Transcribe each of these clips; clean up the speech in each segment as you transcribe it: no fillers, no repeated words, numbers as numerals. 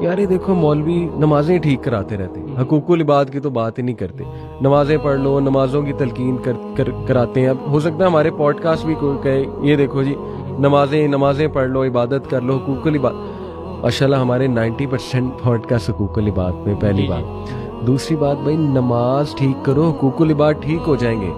यार ये देखो, मौलवी नमाजें ठीक कराते रहते हैं, हकूकुल इबाद की तो बात ही नहीं करते। नमाजें पढ़ लो, नमाजों की तलकीन कराते हैं। अब हो सकता है हमारे पॉडकास्ट भी कोई कहे ये देखो जी, नमाजें नमाजें पढ़ लो, इबादत कर लो, हकूकुल इबाद। माशाल्लाह हमारे 90% पॉडकास्ट हकूकुल इबाद में, पहली जी जी। बात। दूसरी बात भाई, नमाज ठीक करो, हकूकुल इबाद ठीक हो जाएंगे।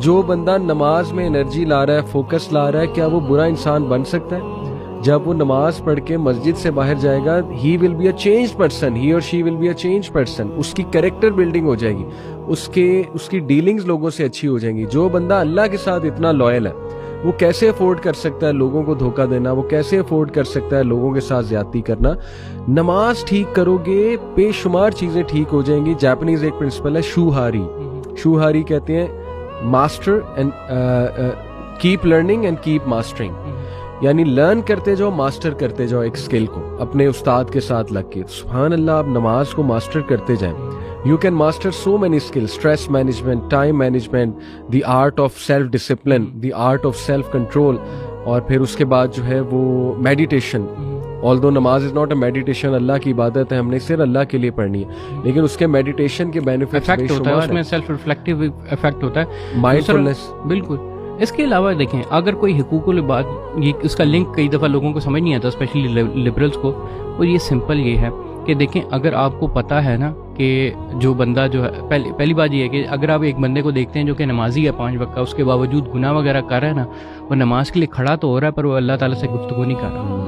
जो बंदा नमाज में एनर्जी ला रहा है, फोकस ला रहा है, क्या वो बुरा इंसान बन सकता है? जब वो नमाज पढ़ के मस्जिद से बाहर जाएगा, he will be a change person, he और she will be a change person. उसकी कैरेक्टर बिल्डिंग हो जाएगी, उसकी डीलिंग्स लोगों से अच्छी हो जाएंगी। जो बंदा अल्लाह के साथ इतना लॉयल है, वो कैसे अफोर्ड कर सकता है लोगों को धोखा देना? वो कैसे अफोर्ड कर सकता है लोगों के साथ ज्यादती करना? नमाज ठीक करोगे, बेशुमार चीजें ठीक हो जाएंगी। जापानीज एक प्रिंसिपल है शूहारी, शूहारी कहते हैं master and keep learning and keep mastering. यानी लर्न करते जाओ, मास्टर करते जाओ एक स्किल को अपने उस्ताद के साथ लग के। सुभान अल्लाह, आप नमाज को मास्टर करते जाएं। You can master so many skills, stress management, time management, the art of self discipline, the art of self control. और फिर उसके बाद जो है वो मेडिटेशन। ऑल्दो नमाज इज नॉट अ मेडिटेशन, अल्लाह की इबादत है, हमने सिर्फ अल्लाह के लिए पढ़नी है, लेकिन उसके मेडिटेशन के बेनिफिट्स इफेक्ट होता है उसमें, सेल्फ रिफ्लेक्टिव इफेक्ट होता है, माइंडफुलनेस। बिल्कुल। इसके अलावा देखें, अगर कोई हुकूकुल इबाद, ये उसका लिंक कई दफ़ा लोगों को समझ नहीं आता, स्पेशली लिबरल्स को। और ये सिंपल ये है कि देखें, अगर आपको पता है ना कि जो बंदा जो है, पहली बात ये है कि अगर आप एक बंदे को देखते हैं जो कि नमाजी है 5 वक्त का, उसके बावजूद गुनाह वगैरह कर रहा है ना, वो नमाज के लिए खड़ा तो हो रहा है पर वो अल्लाह ताला से गुफ्तगू नहीं कर रहा।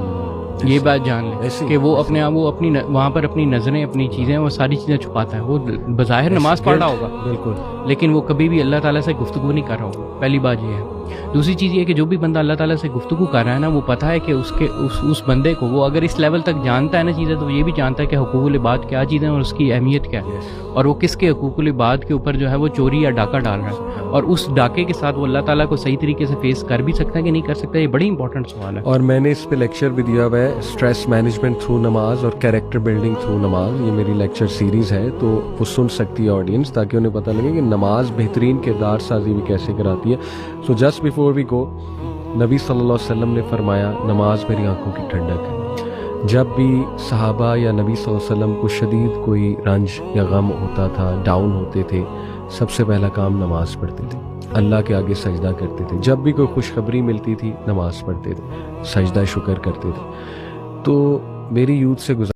ये बात जान लें कि वो अपने आप, वो अपनी वहाँ पर अपनी नज़रें, अपनी चीज़ें, वो सारी चीज़ें छुपाता है। वो बज़ाहिर नमाज पढ़ रहा होगा बिल्कुल, लेकिन वो कभी भी अल्लाह ताला से गुफ्तगू नहीं कर रहा होगा। पहली बात ये है। दूसरी चीज़ ये कि जो भी बंदा अल्लाह ताला से गुफ्तगू कर रहा है ना, वो पता है कि उसके उस बंदे को, वो अगर इस लेवल तक जानता है ना चीज़ें, तो ये भी जानता है कि हुकूकुल इबाद क्या चीज़ें और उसकी अहमियत क्या है, और वो किसके हुकूकुल इबाद के ऊपर जो है वो चोरी या डाका डाल रहा है, और उस डाके के साथ वो अल्लाह ताला को सही तरीके से फेस कर भी सकता है कि नहीं कर सकता। ये बड़ी इंपॉर्टेंट सवाल है। और मैंने इस पे लेक्चर भी दिया हुआ है, स्ट्रेस मैनेजमेंट थ्रू नमाज और कैरेक्टर बिल्डिंग थ्रू नमाज। ये मेरी लेक्चर सीरीज है, तो वो सुन सकती है ऑडियंस, ताकि उन्हें पता लगे कि नमाज बेहतरीन किरदार साजी भी कैसे कराती है। So just before we go, नबी सल्लल्लाहु अलैहि वसल्लम ने फरमाया, नमाज मेरी आंखों की ठंडक है। जब भी सहाबा या नबी सल्लल्लाहु अलैहि वसल्लम को शदीद कोई रंज या गम होता था, डाउन होते थे, सबसे पहला काम नमाज पढ़ते थे, अल्लाह के आगे सजदा करते थे। जब भी कोई खुशखबरी मिलती थी, नमाज पढ़ते थे, सजदा शुक्र करते थे। तो मेरी यूथ से